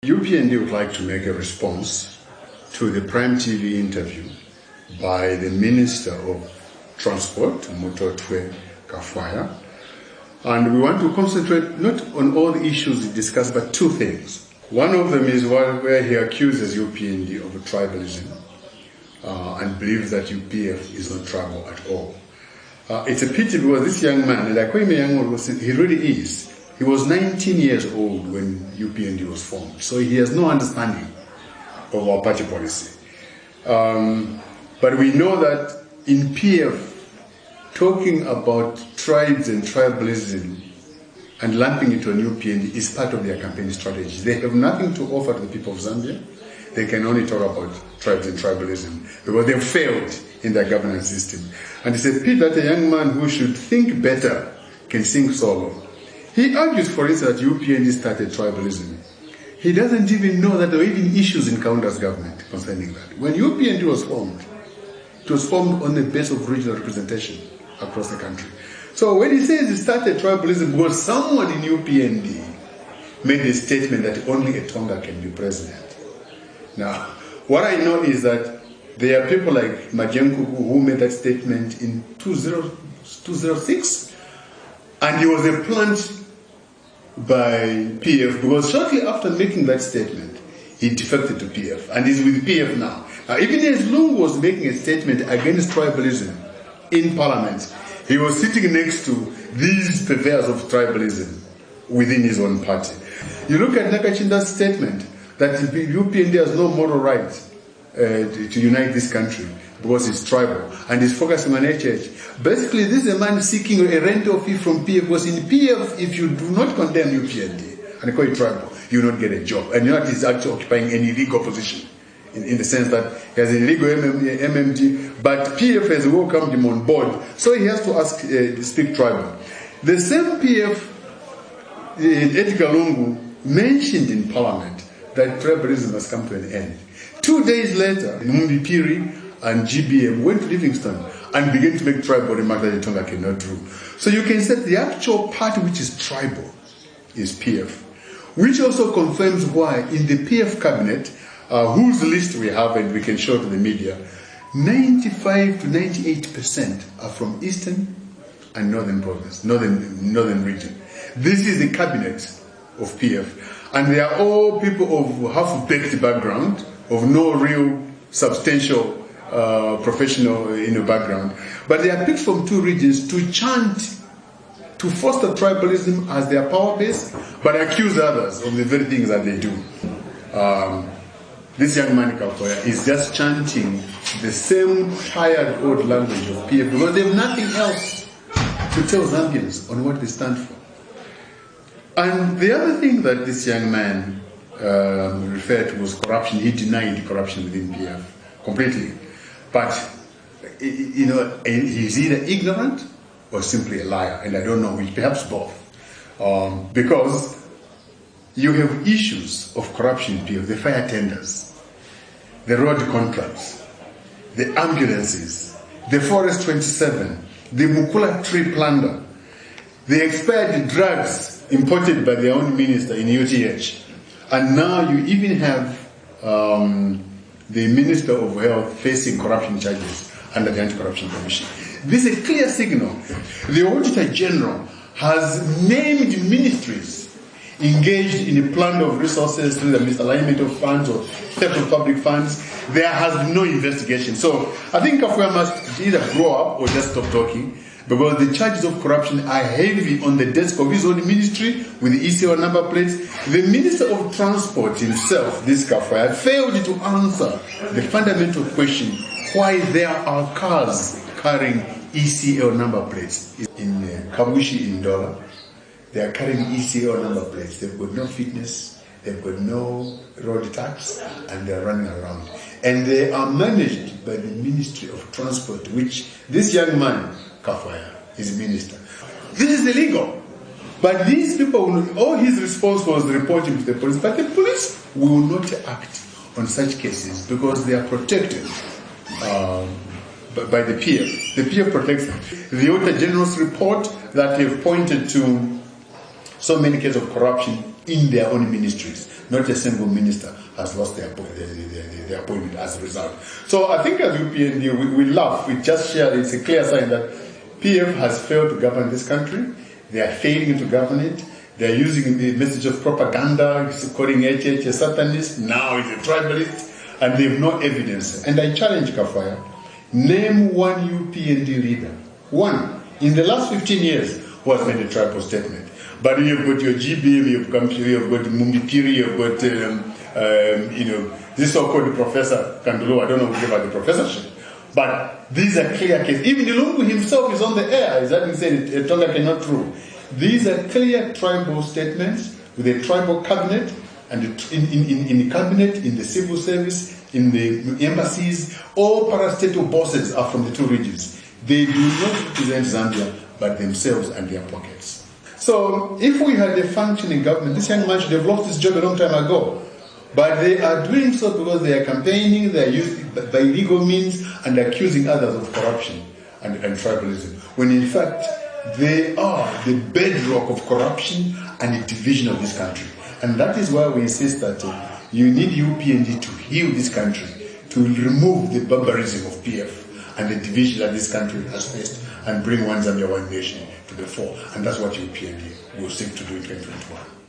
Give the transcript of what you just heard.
UPND would like to make a response to the Prime TV interview by the Minister of Transport, Mutotwe Kafwaya. And we want to concentrate not on all the issues discussed, but two things. One of them is where he accuses UPND of tribalism and believes that UPF is not tribal at all. It's a pity because this young man, and I call him a young man, he really is. He was 19 years old when UPND was formed, so he has no understanding of our party policy. But we know that in PF, talking about tribes and tribalism and lumping into an UPND is part of their campaign strategy. They have nothing to offer to the people of Zambia. They can only talk about tribes and tribalism because they've failed in their governance system. And it's a pity that a young man who should think better can sing solo. He argues, for instance, that UPND started tribalism. He doesn't even know that there were even issues in Kaunda's government concerning that. When UPND was formed, it was formed on the basis of regional representation across the country. So when he says he started tribalism, because someone in UPND made a statement that only a Tonga can be president. Now, what I know is that there are people like Majenkuku who made that statement in 2006, and he was a plant by PF because shortly after making that statement, he defected to PF and is with PF now. Now, even as Lungu was making a statement against tribalism in Parliament, he was sitting next to these purveyors of tribalism within his own party. You look at Nakachinda's statement that UPND has no moral right to unite this country because it's tribal and is focusing on HH. Basically, this is a man seeking a rental fee from PF because in PF, if you do not condemn UPND and call it tribal, you will not get a job. And you're not actually occupying any legal position in the sense that he has a legal MMG, but PF has welcomed him on board, so he has to speak tribal. The same PF, Edgar Lungu, mentioned in Parliament that tribalism has come to an end. 2 days later, Mumbi Piri and GBM went to Livingston and began to make tribal remarks that the Tonga cannot do. So you can say the actual party which is tribal is PF, which also confirms why in the PF cabinet, whose list we have and we can show to the media, 95 to 98% are from Eastern and Northern province, Northern region. This is the cabinet of PF. And they are all people of half-baked background, of no real substantial professional background. But they are picked from two regions to chant, to foster tribalism as their power base, but accuse others of the very things that they do. This young man, Kafwaya, is just chanting the same tired old language of PF because they have nothing else to tell Zambians on what they stand for. And the other thing that this young man referred to was corruption. He denied corruption within PF completely. But, he's either ignorant or simply a liar, and I don't know which, perhaps both. Because you have issues of corruption in PF, the fire tenders, the road contracts, the ambulances, the Forest 27, the Mukula tree plunder, the expired drugs imported by their own minister in UTH. And now you even have the Minister of Health facing corruption charges under the Anti-Corruption Commission. This is a clear signal. The Auditor General has named ministries engaged in a plan of resources through the misalignment of funds or theft of public funds. There has been no investigation. So I think Kafwaya must either grow up or just stop talking, because the charges of corruption are heavy on the desk of his own ministry with the ECO number plates. The Minister of Transport himself, this Kafwaya, failed to answer the fundamental question why there are cars carrying ECO number plates. In Kabushi in Ndola, they are carrying ECO number plates. They've got no fitness, they've got no road tax, and they're running around. And they are managed by the Ministry of Transport, which this young man, Kafwaya, is minister. This is illegal. But these people, all his response was reporting to the police, but the police will not act on such cases because they are protected by the PF. The PF protects them. The Auditor General's report that they have pointed to so many cases of corruption in their own ministries. Not a single minister has lost their appointment as a result. So I think as UPND, we laugh, we just share, it's a clear sign that PF has failed to govern this country. They are failing to govern it. They are using the message of propaganda, calling HH a satanist, now he's a tribalist, and they have no evidence. And I challenge Kafaya, name one UPND leader, one, in the last 15 years, who has made a tribal statement. But you've got your GBM, you've got Mumbikiri, you've got, this so-called Professor Kandulu, I don't know who gave out the professorship. But these are clear cases. Even Ilungu himself is on the air, is having said Tonga cannot rule. These are clear tribal statements with a tribal cabinet, and in the cabinet, in the civil service, in the embassies, all parastatal bosses are from the two regions. They do not represent Zambia, but themselves and their pockets. So if we had a functioning government, this young man should have lost his job a long time ago. But they are doing so because they are campaigning, they are using by legal means and accusing others of corruption and tribalism. When in fact, they are the bedrock of corruption and the division of this country. And that is why we insist that you need UPND to heal this country, to remove the barbarism of PF and the division that this country has faced and bring one Zambia, one nation to the fore. And that's what UPND will seek to do in 2021.